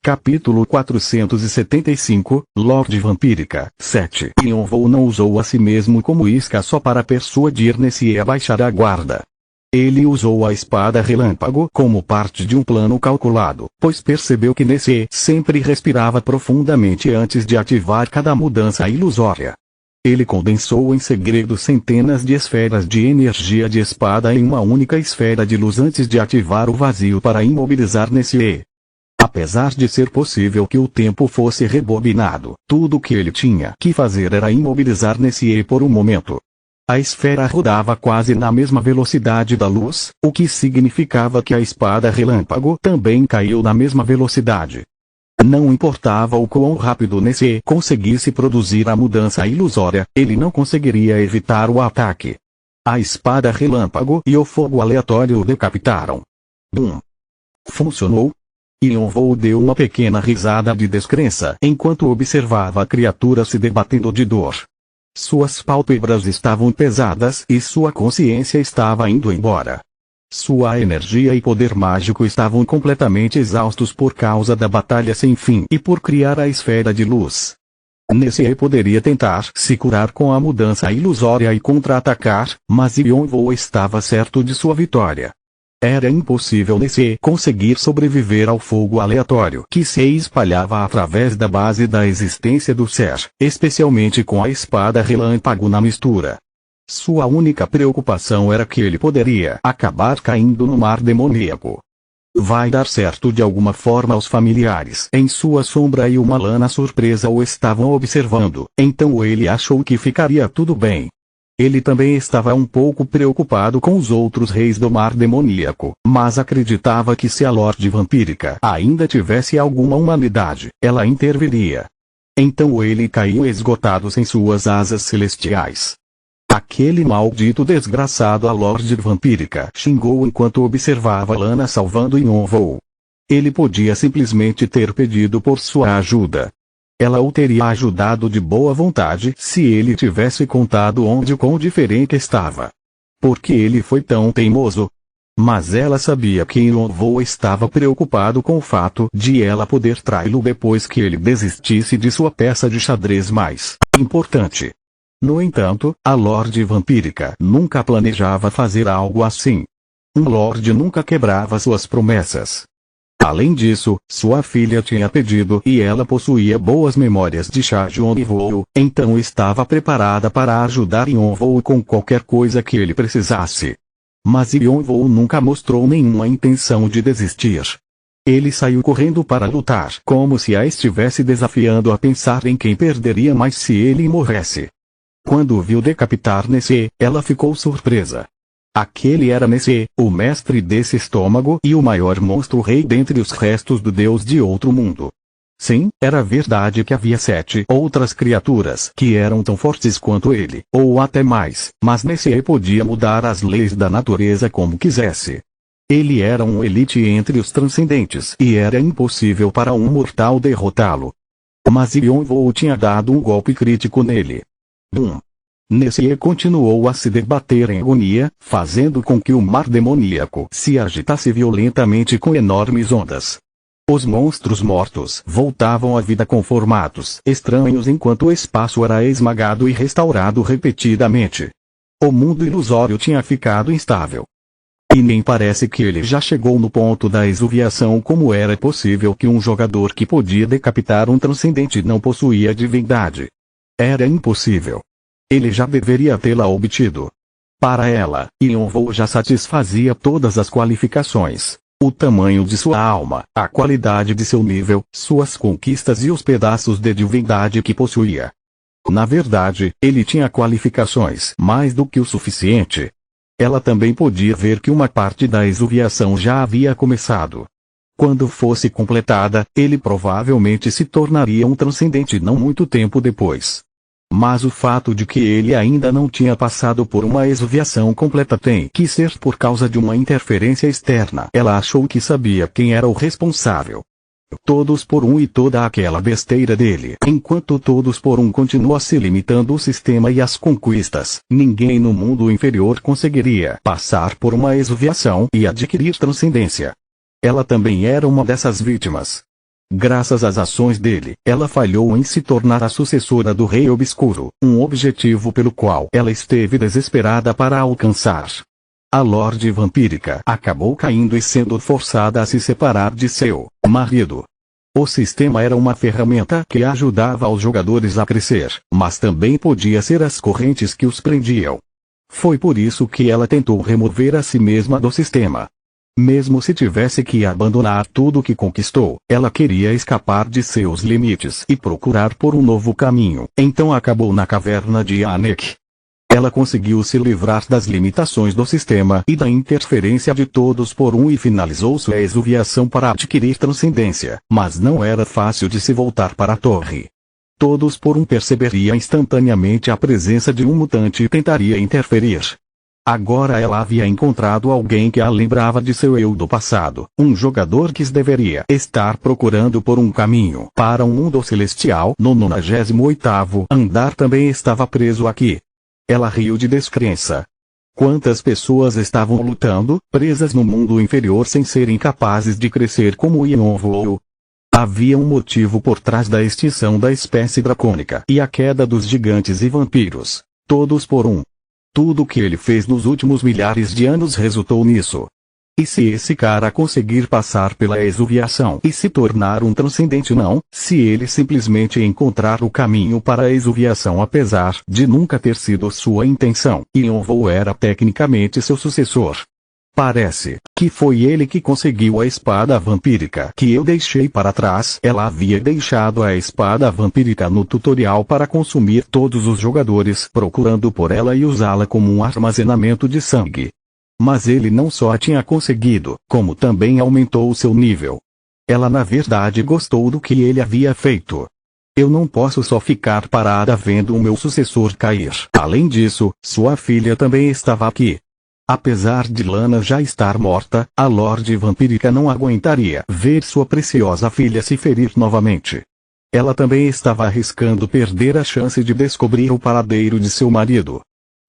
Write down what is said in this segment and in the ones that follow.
Capítulo 475, Lorde Vampírica, 7. Yonvou não usou a si mesmo como isca só para persuadir Nessie a baixar a guarda. Ele usou a espada relâmpago como parte de um plano calculado, pois percebeu que Nessie sempre respirava profundamente antes de ativar cada mudança ilusória. Ele condensou em segredo centenas de esferas de energia de espada em uma única esfera de luz antes de ativar o vazio para imobilizar Nessie. Apesar de ser possível que o tempo fosse rebobinado, tudo o que ele tinha que fazer era imobilizar Nessie por um momento. A esfera rodava quase na mesma velocidade da luz, o que significava que a espada relâmpago também caiu na mesma velocidade. Não importava o quão rápido Nessie conseguisse produzir a mudança ilusória, ele não conseguiria evitar o ataque. A espada relâmpago e o fogo aleatório o decapitaram. Bum! Funcionou? Yonvou deu uma pequena risada de descrença enquanto observava a criatura se debatendo de dor. Suas pálpebras estavam pesadas e sua consciência estava indo embora. Sua energia e poder mágico estavam completamente exaustos por causa da batalha sem fim e por criar a esfera de luz. Nessie poderia tentar se curar com a mudança ilusória e contra-atacar, mas Yonvou estava certo de sua vitória. Era impossível Nessie conseguir sobreviver ao fogo aleatório que se espalhava através da base da existência do ser, especialmente com a espada relâmpago na mistura. Sua única preocupação era que ele poderia acabar caindo no mar demoníaco. Vai dar certo de alguma forma aos familiares em sua sombra e uma lana surpresa o estavam observando, então ele achou que ficaria tudo bem. Ele também estava um pouco preocupado com os outros reis do mar demoníaco, mas acreditava que se a Lorde Vampírica ainda tivesse alguma humanidade, ela interviria. Então ele caiu esgotado sem suas asas celestiais. Aquele maldito desgraçado, a Lorde Vampírica xingou enquanto observava Lana salvando Yonvou. Ele podia simplesmente ter pedido por sua ajuda. Ela o teria ajudado de boa vontade se ele tivesse contado onde o quão diferente estava. Por que ele foi tão teimoso? Mas ela sabia que Yonvou estava preocupado com o fato de ela poder traí-lo depois que ele desistisse de sua peça de xadrez mais importante. No entanto, a Lorde Vampírica nunca planejava fazer algo assim. Um Lorde nunca quebrava suas promessas. Além disso, sua filha tinha pedido e ela possuía boas memórias de chá de Yonvou, então estava preparada para ajudar Yonvou com qualquer coisa que ele precisasse. Mas Yonvou nunca mostrou nenhuma intenção de desistir. Ele saiu correndo para lutar como se a estivesse desafiando a pensar em quem perderia mais se ele morresse. Quando viu decapitar Nessie, ela ficou surpresa. Aquele era Nessie, o mestre desse estômago e o maior monstro rei dentre os restos do deus de outro mundo. Sim, era verdade que havia 7 outras criaturas que eram tão fortes quanto ele, ou até mais, mas Nessie podia mudar as leis da natureza como quisesse. Ele era um elite entre os transcendentes e era impossível para um mortal derrotá-lo. Mas Yonvou tinha dado um golpe crítico nele. Bum! Nessie continuou a se debater em agonia, fazendo com que o mar demoníaco se agitasse violentamente com enormes ondas. Os monstros mortos voltavam à vida com formatos estranhos enquanto o espaço era esmagado e restaurado repetidamente. O mundo ilusório tinha ficado instável. E nem parece que ele já chegou no ponto da exuviação. Como era possível que um jogador que podia decapitar um transcendente não possuía divindade? Era impossível. Ele já deveria tê-la obtido. Para ela, Yonvou já satisfazia todas as qualificações: o tamanho de sua alma, a qualidade de seu nível, suas conquistas e os pedaços de divindade que possuía. Na verdade, ele tinha qualificações mais do que o suficiente. Ela também podia ver que uma parte da exuviação já havia começado. Quando fosse completada, ele provavelmente se tornaria um transcendente não muito tempo depois. Mas o fato de que ele ainda não tinha passado por uma exuviação completa tem que ser por causa de uma interferência externa. Ela achou que sabia quem era o responsável. Todos por um e toda aquela besteira dele. Enquanto todos por um continua se limitando o sistema e as conquistas, ninguém no mundo inferior conseguiria passar por uma exuviação e adquirir transcendência. Ela também era uma dessas vítimas. Graças às ações dele, ela falhou em se tornar a sucessora do Rei Obscuro, um objetivo pelo qual ela esteve desesperada para alcançar. A Lorde Vampírica acabou caindo e sendo forçada a se separar de seu marido. O sistema era uma ferramenta que ajudava os jogadores a crescer, mas também podia ser as correntes que os prendiam. Foi por isso que ela tentou remover a si mesma do sistema. Mesmo se tivesse que abandonar tudo o que conquistou, ela queria escapar de seus limites e procurar por um novo caminho. Então acabou na caverna de Anek. Ela conseguiu se livrar das limitações do sistema e da interferência de todos por um e finalizou sua exuviação para adquirir transcendência, mas não era fácil de se voltar para a torre. Todos por um perceberia instantaneamente a presença de um mutante e tentaria interferir. Agora ela havia encontrado alguém que a lembrava de seu eu do passado, um jogador que deveria estar procurando por um caminho para um mundo celestial. No 98º andar também estava preso aqui. Ela riu de descrença. Quantas pessoas estavam lutando, presas no mundo inferior sem serem capazes de crescer como Yonvou? Havia um motivo por trás da extinção da espécie dracônica e a queda dos gigantes e vampiros, todos por um. Tudo o que ele fez nos últimos milhares de anos resultou nisso. E se esse cara conseguir passar pela exuviação e se tornar um transcendente não, se ele simplesmente encontrar o caminho para a exuviação apesar de nunca ter sido sua intenção, Yonvou era tecnicamente seu sucessor. Parece que foi ele que conseguiu a espada vampírica que eu deixei para trás. Ela havia deixado a espada vampírica no tutorial para consumir todos os jogadores procurando por ela e usá-la como um armazenamento de sangue. Mas ele não só a tinha conseguido, como também aumentou seu nível. Ela na verdade gostou do que ele havia feito. Eu não posso só ficar parada vendo o meu sucessor cair. Além disso, sua filha também estava aqui. Apesar de Lana já estar morta, a Lorde Vampírica não aguentaria ver sua preciosa filha se ferir novamente. Ela também estava arriscando perder a chance de descobrir o paradeiro de seu marido.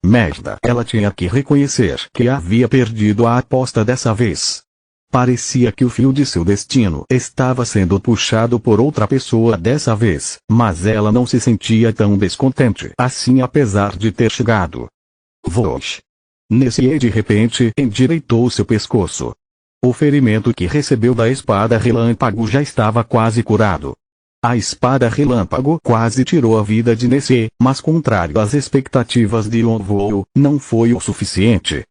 Merda, ela tinha que reconhecer que havia perdido a aposta dessa vez. Parecia que o fio de seu destino estava sendo puxado por outra pessoa dessa vez, mas ela não se sentia tão descontente assim apesar de ter chegado. Vosh. Nessie de repente endireitou seu pescoço. O ferimento que recebeu da espada relâmpago já estava quase curado. A espada relâmpago quase tirou a vida de Nessie, mas contrário às expectativas de Yonvou, não foi o suficiente.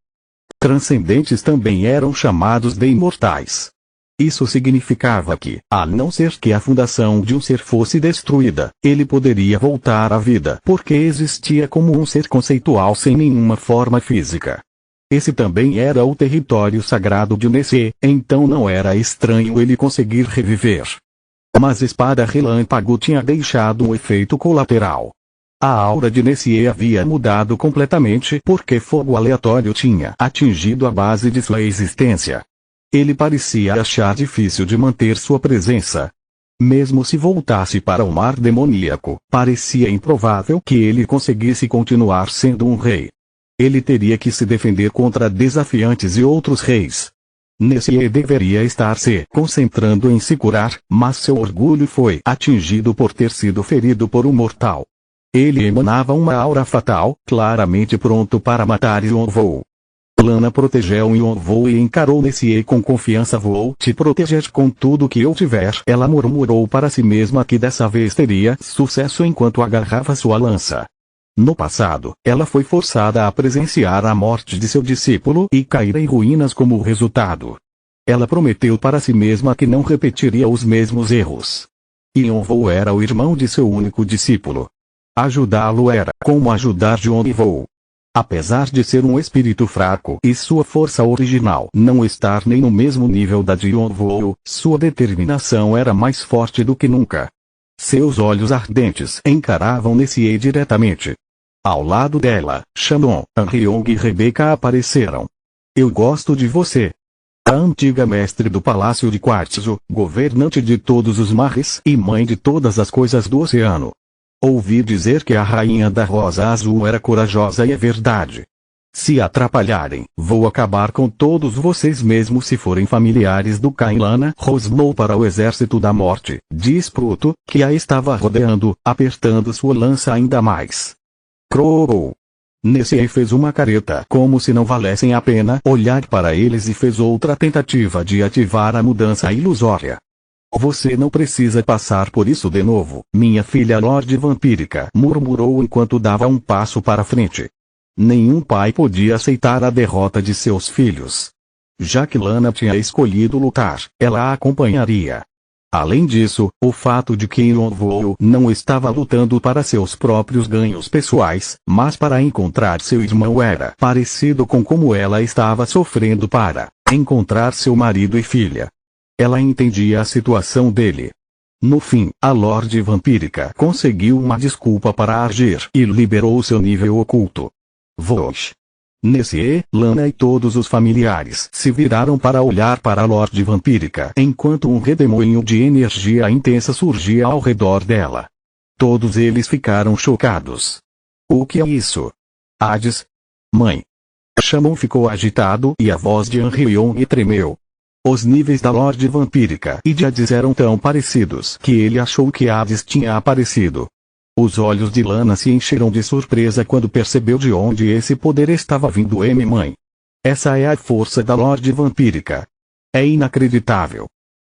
Transcendentes também eram chamados de imortais. Isso significava que, a não ser que a fundação de um ser fosse destruída, ele poderia voltar à vida porque existia como um ser conceitual sem nenhuma forma física. Esse também era o território sagrado de Nessie, então não era estranho ele conseguir reviver. Mas a espada relâmpago tinha deixado um efeito colateral. A aura de Nessie havia mudado completamente porque fogo aleatório tinha atingido a base de sua existência. Ele parecia achar difícil de manter sua presença. Mesmo se voltasse para o mar demoníaco, parecia improvável que ele conseguisse continuar sendo um rei. Ele teria que se defender contra desafiantes e outros reis. Nessie deveria estar se concentrando em se curar, mas seu orgulho foi atingido por ter sido ferido por um mortal. Ele emanava uma aura fatal, claramente pronto para matar Yonvou. Lana protegeu Yonvou e encarou Nessie com confiança. Vou te proteger com tudo que eu tiver. Ela murmurou para si mesma que dessa vez teria sucesso enquanto agarrava sua lança. No passado, ela foi forçada a presenciar a morte de seu discípulo e cair em ruínas como resultado. Ela prometeu para si mesma que não repetiria os mesmos erros. Yonvou era o irmão de seu único discípulo. Ajudá-lo era como ajudar Yonvou. Apesar de ser um espírito fraco e sua força original não estar nem no mesmo nível da de Yonvou, sua determinação era mais forte do que nunca. Seus olhos ardentes encaravam Nessie diretamente. Ao lado dela, Shannon, Anryong e Rebecca apareceram. Eu gosto de você. A antiga mestre do Palácio de Quartzo, governante de todos os mares e mãe de todas as coisas do oceano. Ouvi dizer que a Rainha da Rosa Azul era corajosa e é verdade. Se atrapalharem, vou acabar com todos vocês mesmo se forem familiares do Caim. Lana rosnou para o exército da morte, diz Pruto, que a estava rodeando, apertando sua lança ainda mais. Croou. Nessie fez uma careta como se não valessem a pena olhar para eles e fez outra tentativa de ativar a mudança ilusória. Você não precisa passar por isso de novo, minha filha Lorde Vampírica, murmurou enquanto dava um passo para frente. Nenhum pai podia aceitar a derrota de seus filhos. Já que Lana tinha escolhido lutar, ela a acompanharia. Além disso, o fato de que Yonvou não estava lutando para seus próprios ganhos pessoais, mas para encontrar seu irmão era parecido com como ela estava sofrendo para encontrar seu marido e filha. Ela entendia a situação dele. No fim, a Lorde Vampírica conseguiu uma desculpa para agir e liberou seu nível oculto. Vosh. Nessie, Lana e todos os familiares se viraram para olhar para a Lorde Vampírica enquanto um redemoinho de energia intensa surgia ao redor dela. Todos eles ficaram chocados. O que é isso? Hades? Mãe. Shaman ficou agitado e a voz de Anrion tremeu. Os níveis da Lorde Vampírica e de Hades eram tão parecidos que ele achou que Hades tinha aparecido. Os olhos de Lana se encheram de surpresa quando percebeu de onde esse poder estava vindo. Mãe. Essa é a força da Lorde Vampírica. É inacreditável.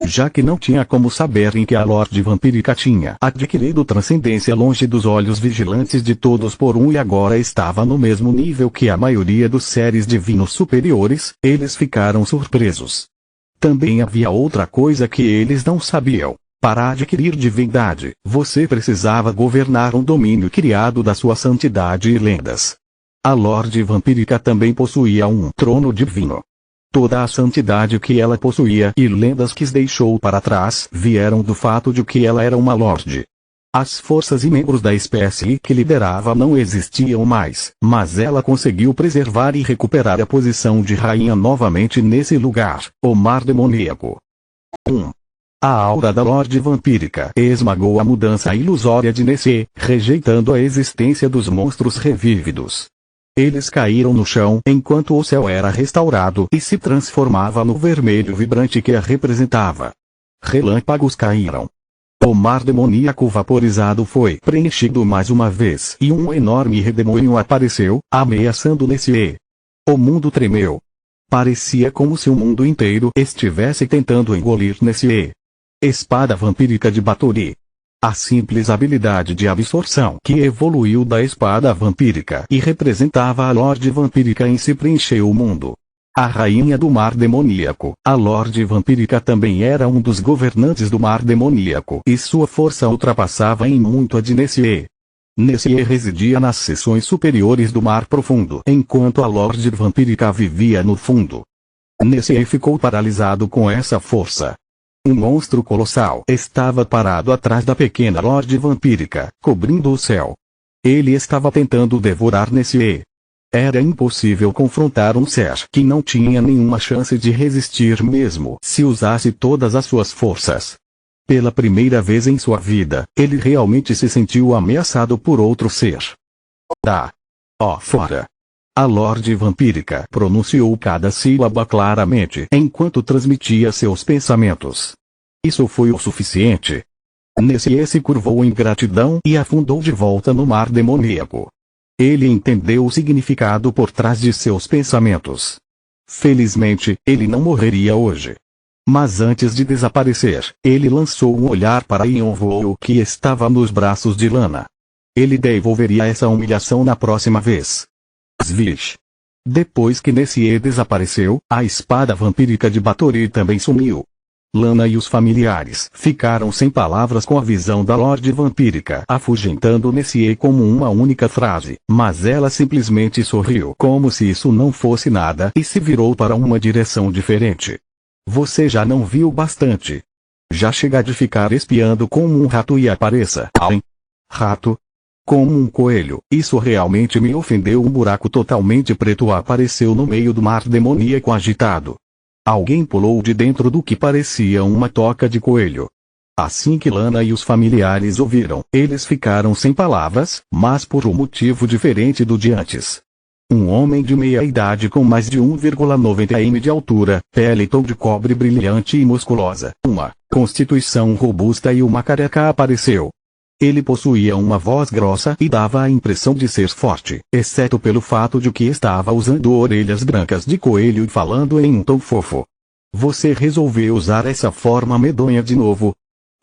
Já que não tinha como saber em que a Lorde Vampírica tinha adquirido transcendência longe dos olhos vigilantes de todos por um e agora estava no mesmo nível que a maioria dos seres divinos superiores, eles ficaram surpresos. Também havia outra coisa que eles não sabiam. Para adquirir divindade, você precisava governar um domínio criado da sua santidade e lendas. A Lorde Vampírica também possuía um trono divino. Toda a santidade que ela possuía e lendas que deixou para trás vieram do fato de que ela era uma Lorde. As forças e membros da espécie que liderava não existiam mais, mas ela conseguiu preservar e recuperar a posição de rainha novamente nesse lugar, o Mar Demoníaco. 1. A aura da Lorde Vampírica esmagou a mudança ilusória de Nessie, rejeitando a existência dos monstros revívidos. Eles caíram no chão enquanto o céu era restaurado e se transformava no vermelho vibrante que a representava. Relâmpagos caíram. O mar demoníaco vaporizado foi preenchido mais uma vez e um enorme redemoinho apareceu, ameaçando Nessie. O mundo tremeu. Parecia como se o mundo inteiro estivesse tentando engolir Nessie. Espada Vampírica de Batory. A simples habilidade de absorção que evoluiu da espada vampírica e representava a Lorde Vampírica em si preencheu o mundo. A rainha do mar demoníaco, a Lorde Vampírica também era um dos governantes do mar demoníaco e sua força ultrapassava em muito a de Nessie. Nessie residia nas seções superiores do mar profundo enquanto a Lorde Vampírica vivia no fundo. Nessie ficou paralisado com essa força. Um monstro colossal estava parado atrás da pequena Lorde Vampírica, cobrindo o céu. Ele estava tentando devorar Nessie. Era impossível confrontar um ser que não tinha nenhuma chance de resistir mesmo se usasse todas as suas forças. Pela primeira vez em sua vida, ele realmente se sentiu ameaçado por outro ser. Fora! A Lorde Vampírica pronunciou cada sílaba claramente enquanto transmitia seus pensamentos. Isso foi o suficiente. Nessie se curvou em gratidão e afundou de volta no mar demoníaco. Ele entendeu o significado por trás de seus pensamentos. Felizmente, ele não morreria hoje. Mas antes de desaparecer, ele lançou um olhar para Yonvou que estava nos braços de Lana. Ele devolveria essa humilhação na próxima vez. Svish. Depois que Nessie desapareceu, a espada vampírica de Batory também sumiu. Lana e os familiares ficaram sem palavras com a visão da Lorde Vampírica afugentando Nessie como uma única frase, mas ela simplesmente sorriu como se isso não fosse nada e se virou para uma direção diferente. Você já não viu bastante. Já chega de ficar espiando como um rato e apareça. Rato? Como um coelho, isso realmente me ofendeu. Um buraco totalmente preto apareceu no meio do mar demoníaco agitado. Alguém pulou de dentro do que parecia uma toca de coelho. Assim que Lana e os familiares ouviram, eles ficaram sem palavras, mas por um motivo diferente do de antes. Um homem de meia-idade com mais de 1,90 m de altura, pele tom de cobre brilhante e musculosa, uma constituição robusta e uma careca apareceu. Ele possuía uma voz grossa e dava a impressão de ser forte, exceto pelo fato de que estava usando orelhas brancas de coelho e falando em um tom fofo. Você resolveu usar essa forma medonha de novo?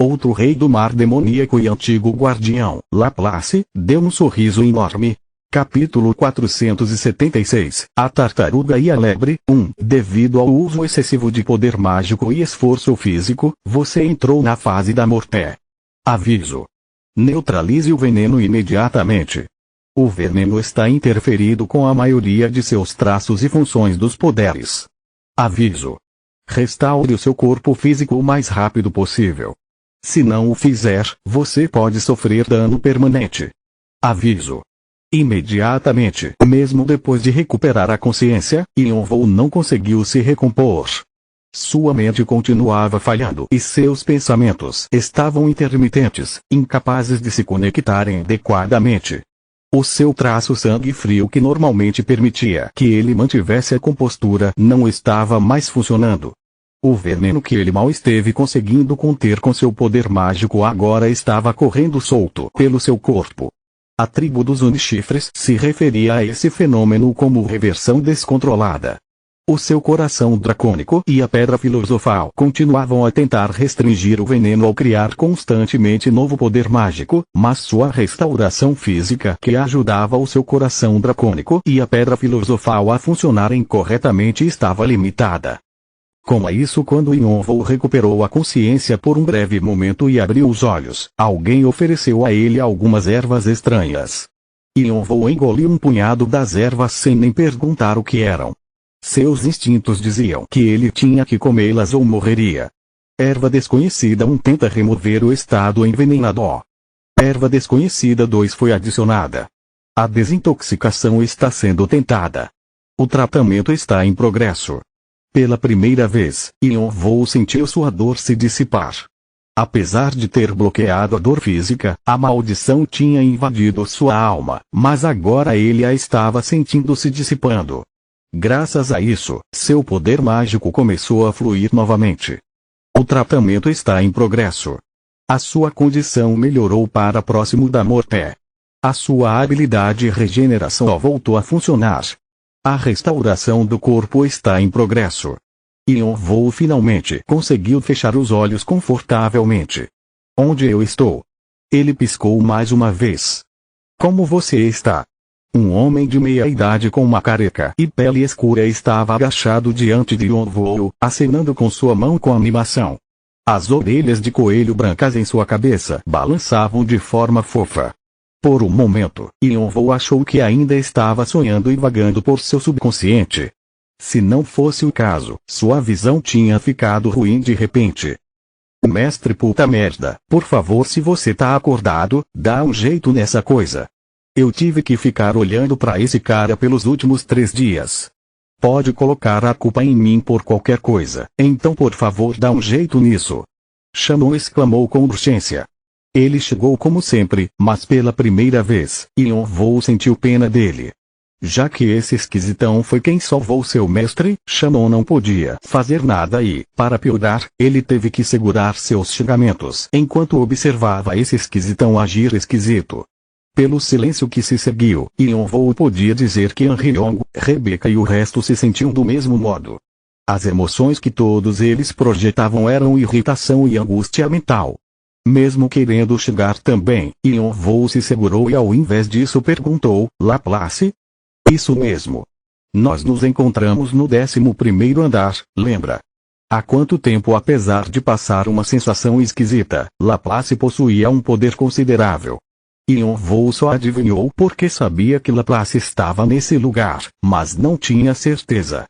Outro rei do mar demoníaco e antigo guardião, Laplace, deu um sorriso enorme. Capítulo 476, A Tartaruga e a Lebre. Devido ao uso excessivo de poder mágico e esforço físico, você entrou na fase da morte. Aviso. Neutralize o veneno imediatamente. O veneno está interferido com a maioria de seus traços e funções dos poderes. Aviso. Restaure o seu corpo físico o mais rápido possível. Se não o fizer, você pode sofrer dano permanente. Aviso. Imediatamente, mesmo depois de recuperar a consciência, Yonvou não conseguiu se recompor. Sua mente continuava falhando e seus pensamentos estavam intermitentes, incapazes de se conectarem adequadamente. O seu traço sangue frio que normalmente permitia que ele mantivesse a compostura não estava mais funcionando. O veneno que ele mal esteve conseguindo conter com seu poder mágico agora estava correndo solto pelo seu corpo. A tribo dos Unichifres se referia a esse fenômeno como reversão descontrolada. O seu coração dracônico e a pedra filosofal continuavam a tentar restringir o veneno ao criar constantemente novo poder mágico, mas sua restauração física que ajudava o seu coração dracônico e a pedra filosofal a funcionarem corretamente estava limitada. Com isso, quando Yonvou recuperou a consciência por um breve momento e abriu os olhos, alguém ofereceu a ele algumas ervas estranhas. Yonvou engoliu um punhado das ervas sem nem perguntar o que eram. Seus instintos diziam que ele tinha que comê-las ou morreria. Erva desconhecida 1 tenta remover o estado envenenado. Erva desconhecida 2 foi adicionada. A desintoxicação está sendo tentada. O tratamento está em progresso. Pela primeira vez, Yonvou sentiu sua dor se dissipar. Apesar de ter bloqueado a dor física, a maldição tinha invadido sua alma, mas agora ele a estava sentindo se dissipando. Graças a isso, seu poder mágico começou a fluir novamente. O tratamento está em progresso. A sua condição melhorou para próximo da morte. A sua habilidade de regeneração voltou a funcionar. A restauração do corpo está em progresso. Yonvou finalmente conseguiu fechar os olhos confortavelmente. Onde eu estou? Ele piscou mais uma vez. Como você está? Um homem de meia-idade com uma careca e pele escura estava agachado diante de Yonvou, acenando com sua mão com animação. As orelhas de coelho brancas em sua cabeça balançavam de forma fofa. Por um momento, Yonvou achou que ainda estava sonhando e vagando por seu subconsciente. Se não fosse o caso, sua visão tinha ficado ruim de repente. Mestre puta merda, por favor, se você tá acordado, dá um jeito nessa coisa. Eu tive que ficar olhando pra esse cara pelos últimos 3 dias. Pode colocar a culpa em mim por qualquer coisa, então por favor dá um jeito nisso. Shannon exclamou com urgência. Ele chegou como sempre, mas pela primeira vez, Yonvou sentiu pena dele. Já que esse esquisitão foi quem salvou seu mestre, Shannon não podia fazer nada e, para piorar, ele teve que segurar seus xingamentos enquanto observava esse esquisitão agir esquisito. Pelo silêncio que se seguiu, Yonvou podia dizer que Anriong, Rebecca e o resto se sentiam do mesmo modo. As emoções que todos eles projetavam eram irritação e angústia mental. Mesmo querendo chegar também, Yonvou se segurou e ao invés disso perguntou, Laplace? Isso mesmo. Nós nos encontramos no 11º andar, lembra? Há quanto tempo, apesar de passar uma sensação esquisita, Laplace possuía um poder considerável. Yonvou só adivinhou porque sabia que Laplace estava nesse lugar, mas não tinha certeza.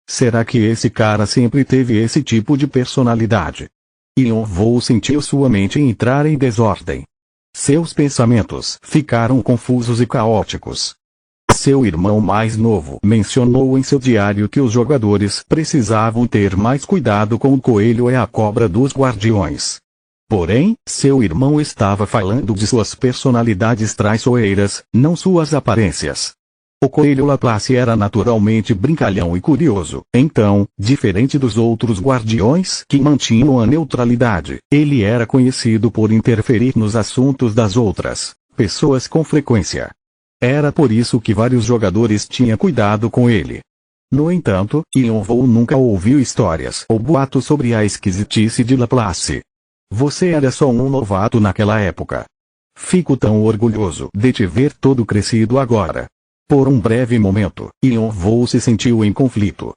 Será que esse cara sempre teve esse tipo de personalidade? Yonvou sentiu sua mente entrar em desordem. Seus pensamentos ficaram confusos e caóticos. Seu irmão mais novo mencionou em seu diário que os jogadores precisavam ter mais cuidado com o coelho e a cobra dos guardiões. Porém, seu irmão estava falando de suas personalidades traiçoeiras, não suas aparências. O coelho Laplace era naturalmente brincalhão e curioso, então, diferente dos outros guardiões que mantinham a neutralidade, ele era conhecido por interferir nos assuntos das outras pessoas com frequência. Era por isso que vários jogadores tinham cuidado com ele. No entanto, Yonvou nunca ouviu histórias ou boatos sobre a esquisitice de Laplace. Você era só um novato naquela época. Fico tão orgulhoso de te ver todo crescido agora. Por um breve momento, Yonvou se sentiu em conflito.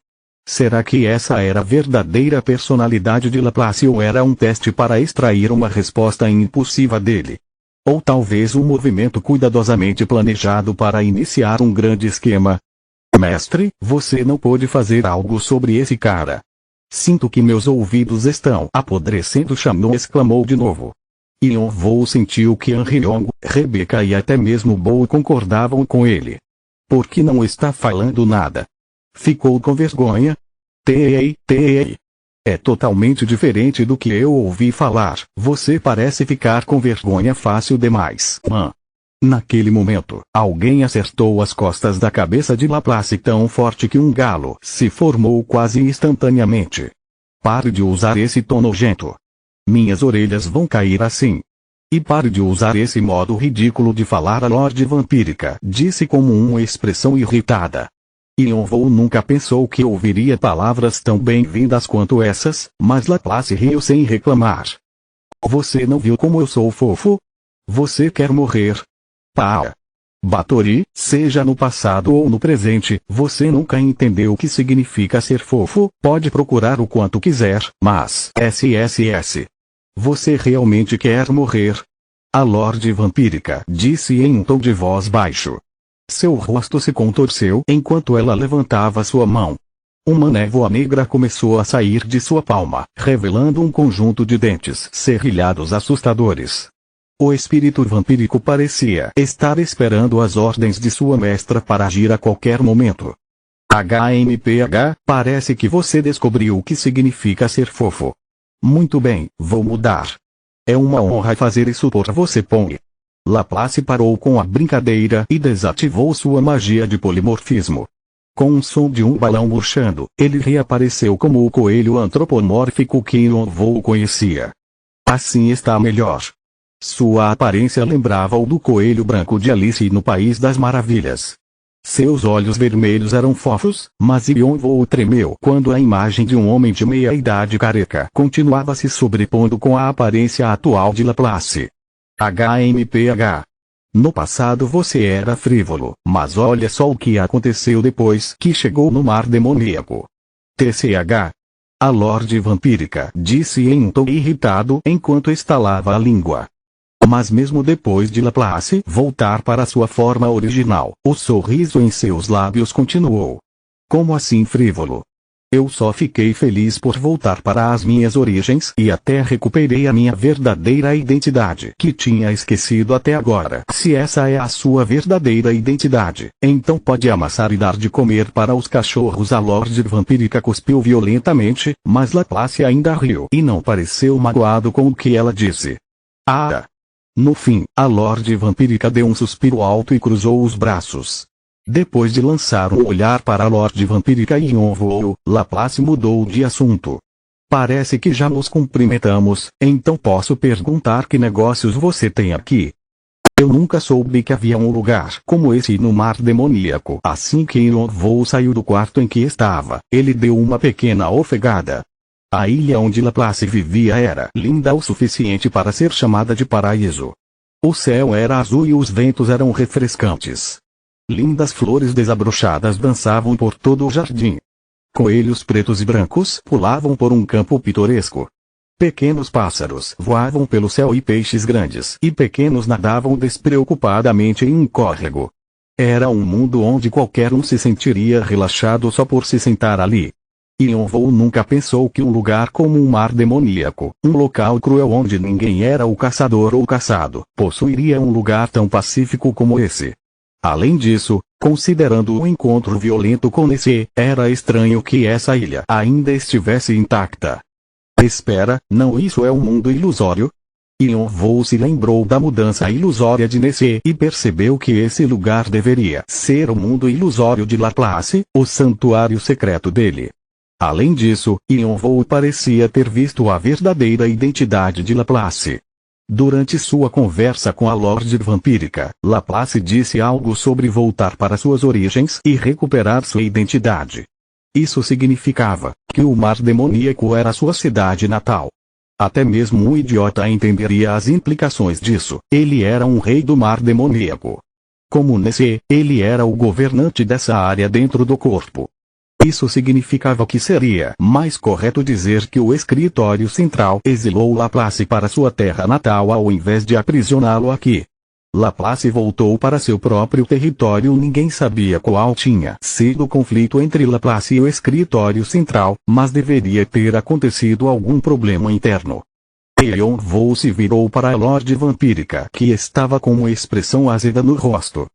Será que essa era a verdadeira personalidade de Laplace ou era um teste para extrair uma resposta impulsiva dele? Ou talvez um movimento cuidadosamente planejado para iniciar um grande esquema? Mestre, você não pode fazer algo sobre esse cara. Sinto que meus ouvidos estão apodrecendo. Shannon exclamou de novo. Yonvou sentiu que Anriong, Rebecca e até mesmo Bo concordavam com ele. Por que não está falando nada? Ficou com vergonha? Tei. É totalmente diferente do que eu ouvi falar. Você parece ficar com vergonha fácil demais. Naquele momento, alguém acertou as costas da cabeça de Laplace tão forte que um galo se formou quase instantaneamente. Pare de usar esse tom nojento. Minhas orelhas vão cair assim. E pare de usar esse modo ridículo de falar. A Lorde Vampírica disse como uma expressão irritada. Yonvou nunca pensou que ouviria palavras tão bem-vindas quanto essas, mas Laplace riu sem reclamar. Você não viu como eu sou fofo? Você quer morrer? Pá! Batory, seja no passado ou no presente, você nunca entendeu o que significa ser fofo. Pode procurar o quanto quiser, mas SSS. Você realmente quer morrer? A Lorde Vampírica disse em um tom de voz baixo. Seu rosto se contorceu enquanto ela levantava sua mão. Uma névoa negra começou a sair de sua palma, revelando um conjunto de dentes serrilhados assustadores. O espírito vampírico parecia estar esperando as ordens de sua mestra para agir a qualquer momento. HMPH, parece que você descobriu o que significa ser fofo. Muito bem, vou mudar. É uma honra fazer isso por você, Pong. Laplace parou com a brincadeira e desativou sua magia de polimorfismo. Com um som de um balão murchando, ele reapareceu como o coelho antropomórfico que Yonvou conhecia. Assim está melhor. Sua aparência lembrava o do coelho branco de Alice no País das Maravilhas. Seus olhos vermelhos eram fofos, mas Yonvou tremeu quando a imagem de um homem de meia-idade careca continuava se sobrepondo com a aparência atual de Laplace. HMPH. No passado você era frívolo, mas olha só o que aconteceu depois que chegou no mar demoníaco. TCH. A Lorde Vampírica disse em um tom irritado enquanto estalava a língua. Mas mesmo depois de Laplace voltar para sua forma original, o sorriso em seus lábios continuou. Como assim frívolo? Eu só fiquei feliz por voltar para as minhas origens e até recuperei a minha verdadeira identidade que tinha esquecido até agora. Se essa é a sua verdadeira identidade, então pode amassar e dar de comer para os cachorros. A Lorde Vampírica cuspiu violentamente, mas Laplace ainda riu e não pareceu magoado com o que ela disse. No fim, a Lorde Vampírica deu um suspiro alto e cruzou os braços. Depois de lançar um olhar para a Lorde Vampírica e Yonvou, Laplace mudou de assunto. Parece que já nos cumprimentamos, então posso perguntar que negócios você tem aqui? Eu nunca soube que havia um lugar como esse no mar demoníaco. Assim que Yonvou saiu do quarto em que estava, ele deu uma pequena ofegada. A ilha onde Laplace vivia era linda o suficiente para ser chamada de paraíso. O céu era azul e os ventos eram refrescantes. Lindas flores desabrochadas dançavam por todo o jardim. Coelhos pretos e brancos pulavam por um campo pitoresco. Pequenos pássaros voavam pelo céu e peixes grandes e pequenos nadavam despreocupadamente em um córrego. Era um mundo onde qualquer um se sentiria relaxado só por se sentar ali. Yonvou nunca pensou que um lugar como um mar demoníaco, um local cruel onde ninguém era o caçador ou caçado, possuiria um lugar tão pacífico como esse. Além disso, considerando o encontro violento com Nessie, era estranho que essa ilha ainda estivesse intacta. Espera, não, isso é um mundo ilusório? Yonvou se lembrou da mudança ilusória de Nessie e percebeu que esse lugar deveria ser o mundo ilusório de Laplace, o santuário secreto dele. Além disso, Yonvou parecia ter visto a verdadeira identidade de Laplace. Durante sua conversa com a Lorde Vampírica, Laplace disse algo sobre voltar para suas origens e recuperar sua identidade. Isso significava que o mar demoníaco era sua cidade natal. Até mesmo um idiota entenderia as implicações disso. Ele era um rei do mar demoníaco. Como Nessie, ele era o governante dessa área dentro do corpo. Isso significava que seria mais correto dizer que o escritório central exilou Laplace para sua terra natal ao invés de aprisioná-lo aqui. Laplace voltou para seu próprio território. Ninguém sabia qual tinha sido o conflito entre Laplace e o escritório central, mas deveria ter acontecido algum problema interno. Yonvou se virou para a Lorde Vampírica, que estava com uma expressão azeda no rosto.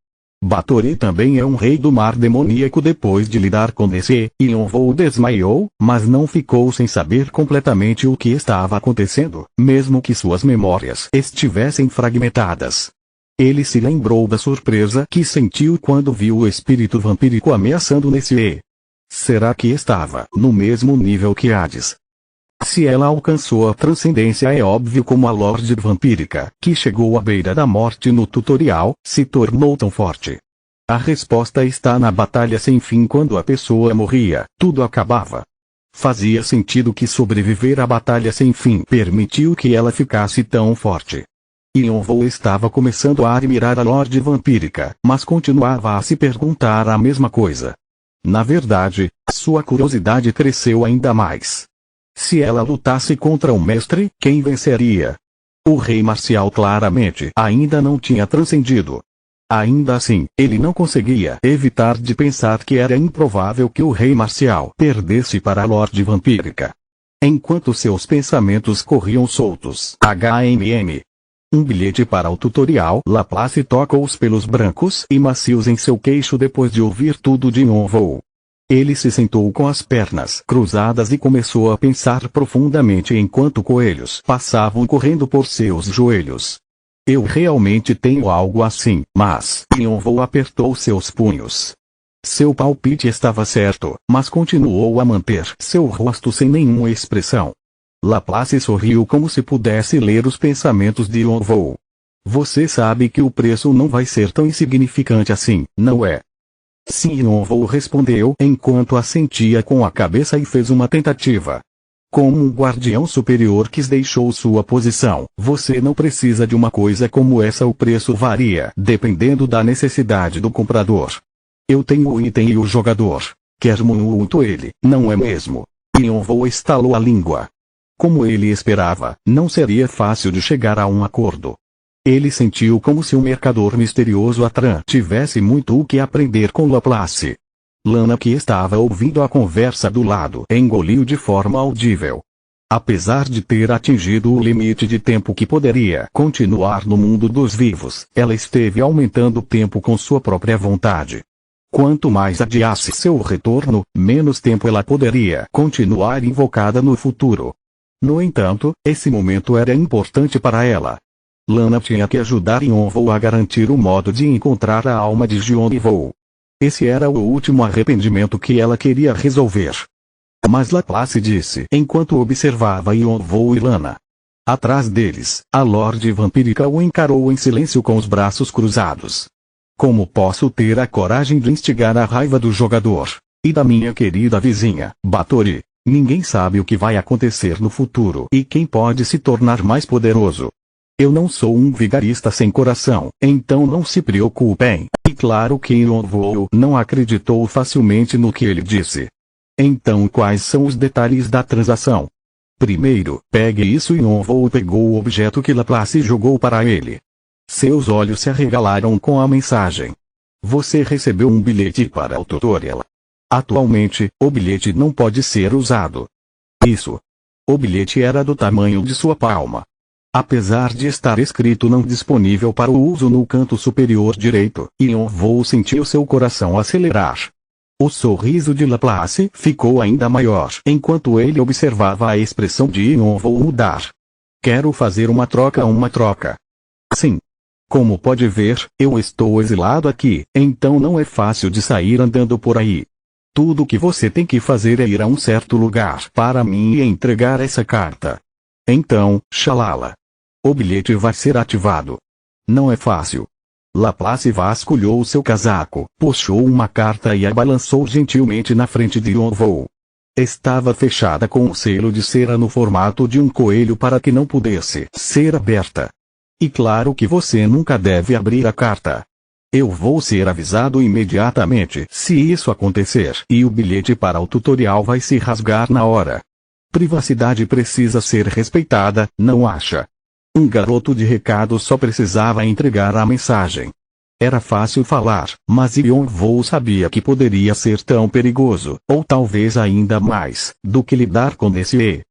Batory também é um rei do mar demoníaco. Depois de lidar com Nessie, Yonvou desmaiou, mas não ficou sem saber completamente o que estava acontecendo, mesmo que suas memórias estivessem fragmentadas. Ele se lembrou da surpresa que sentiu quando viu o espírito vampírico ameaçando Nessie. Será que estava no mesmo nível que Hades? Se ela alcançou a transcendência, é óbvio como a Lorde Vampírica, que chegou à beira da morte no tutorial, se tornou tão forte. A resposta está na batalha sem fim. Quando a pessoa morria, tudo acabava. Fazia sentido que sobreviver à batalha sem fim permitiu que ela ficasse tão forte. Yonvou estava começando a admirar a Lorde Vampírica, mas continuava a se perguntar a mesma coisa. Na verdade, sua curiosidade cresceu ainda mais. Se ela lutasse contra o mestre, quem venceria? O rei marcial claramente ainda não tinha transcendido. Ainda assim, ele não conseguia evitar de pensar que era improvável que o rei marcial perdesse para a Lorde Vampírica. Enquanto seus pensamentos corriam soltos, um bilhete para o tutorial. Laplace toca os pelos brancos e macios em seu queixo depois de ouvir tudo de Yonvou. Ele se sentou com as pernas cruzadas e começou a pensar profundamente enquanto coelhos passavam correndo por seus joelhos. Eu realmente tenho algo assim, mas Yonvou apertou seus punhos. Seu palpite estava certo, mas continuou a manter seu rosto sem nenhuma expressão. Laplace sorriu como se pudesse ler os pensamentos de Yonvou. Você sabe que o preço não vai ser tão insignificante assim, não é? Sim, Yonvou respondeu enquanto assentia com a cabeça e fez uma tentativa. Como um guardião superior que deixou sua posição, você não precisa de uma coisa como essa. O preço varia dependendo da necessidade do comprador. Eu tenho o item e o jogador quer muito ele, não é mesmo? Yonvou estalou a língua. Como ele esperava, não seria fácil de chegar a um acordo. Ele sentiu como se o mercador misterioso Atran tivesse muito o que aprender com Laplace. Lana, que estava ouvindo a conversa do lado, engoliu de forma audível. Apesar de ter atingido o limite de tempo que poderia continuar no mundo dos vivos, ela esteve aumentando o tempo com sua própria vontade. Quanto mais adiasse seu retorno, menos tempo ela poderia continuar invocada no futuro. No entanto, esse momento era importante para ela. Lana tinha que ajudar Yonvou a garantir o modo de encontrar a alma de Yonvou. Esse era o último arrependimento que ela queria resolver. Mas Laplace disse enquanto observava Yonvou e Lana. Atrás deles, a Lorde Vampírica o encarou em silêncio com os braços cruzados. Como posso ter a coragem de instigar a raiva do jogador? E da minha querida vizinha, Batory? Ninguém sabe o que vai acontecer no futuro e quem pode se tornar mais poderoso. Eu não sou um vigarista sem coração, então não se preocupem. E claro que Yonvou não acreditou facilmente no que ele disse. Então quais são os detalhes da transação? Primeiro, pegue isso. Yonvou pegou o objeto que Laplace jogou para ele. Seus olhos se arregalaram com a mensagem. Você recebeu um bilhete para o tutorial. Atualmente, o bilhete não pode ser usado. Isso. O bilhete era do tamanho de sua palma. Apesar de estar escrito não disponível para o uso no canto superior direito, Yonvou sentiu seu coração acelerar. O sorriso de Laplace ficou ainda maior enquanto ele observava a expressão de Yonvou mudar. Quero fazer uma troca. Sim. Como pode ver, eu estou exilado aqui, então não é fácil de sair andando por aí. Tudo que você tem que fazer é ir a um certo lugar para mim e entregar essa carta. Então, xalala. O bilhete vai ser ativado. Não é fácil. Laplace vasculhou seu casaco, puxou uma carta e a balançou gentilmente na frente de Yonvou. Estava fechada com um selo de cera no formato de um coelho para que não pudesse ser aberta. E claro que você nunca deve abrir a carta. Eu vou ser avisado imediatamente se isso acontecer e o bilhete para o tutorial vai se rasgar na hora. Privacidade precisa ser respeitada, não acha? Um garoto de recado só precisava entregar a mensagem. Era fácil falar, mas Yonvou sabia que poderia ser tão perigoso, ou talvez ainda mais, do que lidar com Nessie.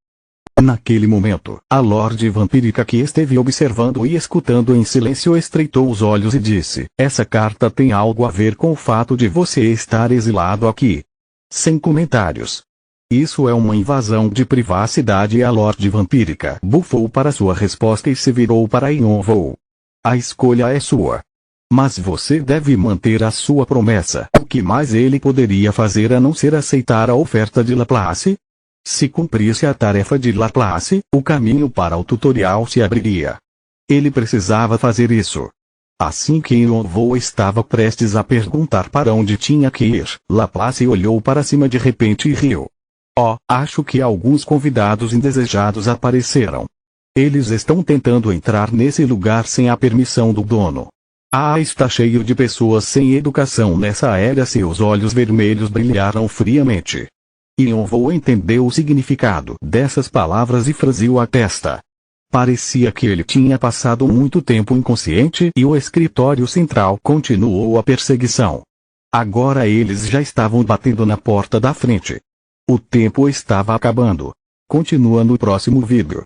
Naquele momento, a Lorde Vampírica que esteve observando e escutando em silêncio estreitou os olhos e disse: essa carta tem algo a ver com o fato de você estar exilado aqui. Sem comentários. Isso é uma invasão de privacidade e a Lorde Vampírica bufou para sua resposta e se virou para Yonvou. A escolha é sua. Mas você deve manter a sua promessa. O que mais ele poderia fazer a não ser aceitar a oferta de Laplace? Se cumprisse a tarefa de Laplace, o caminho para o tutorial se abriria. Ele precisava fazer isso. Assim que Yonvou estava prestes a perguntar para onde tinha que ir, Laplace olhou para cima de repente e riu. Oh, acho que alguns convidados indesejados apareceram. Eles estão tentando entrar nesse lugar sem a permissão do dono. Ah, está cheio de pessoas sem educação nessa era. Seus olhos vermelhos brilharam friamente. Yonvou entendeu o significado dessas palavras e franziu a testa. Parecia que ele tinha passado muito tempo inconsciente e o escritório central continuou a perseguição. Agora eles já estavam batendo na porta da frente. O tempo estava acabando. Continua no próximo vídeo.